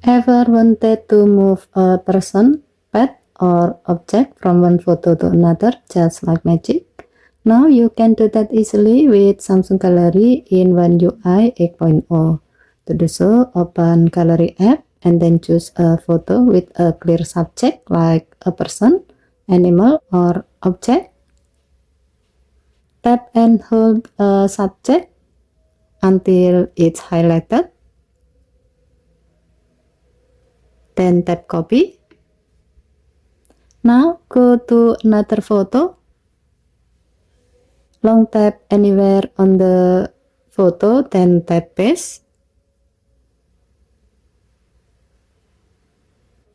Ever wanted to move a person, pet, or object from one photo to another just like magic? Now you can do that easily with Samsung Gallery in One UI 8.0. To do so, open Gallery app and then choose a photo with a clear subject like a person, animal, or object. Tap and hold a subject until it's highlighted. Then tap copy. Now go to another photo. Long tap anywhere on the photo, then tap paste.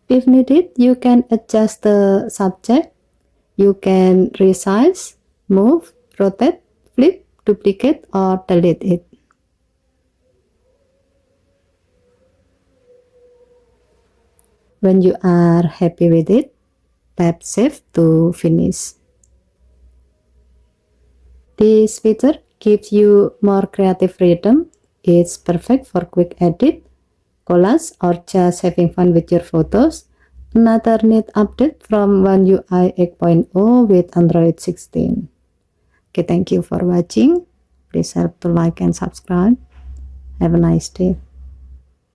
If needed, you can adjust the subject. You can resize, move, rotate, flip, duplicate, or delete it. When you are happy with it, tap Save to finish. This feature gives you more creative freedom. It's perfect for quick edit, collage, or just having fun with your photos. Another neat update from One UI 8.0 with Android 16. Okay, thank you for watching. Please help to like and subscribe. Have a nice day.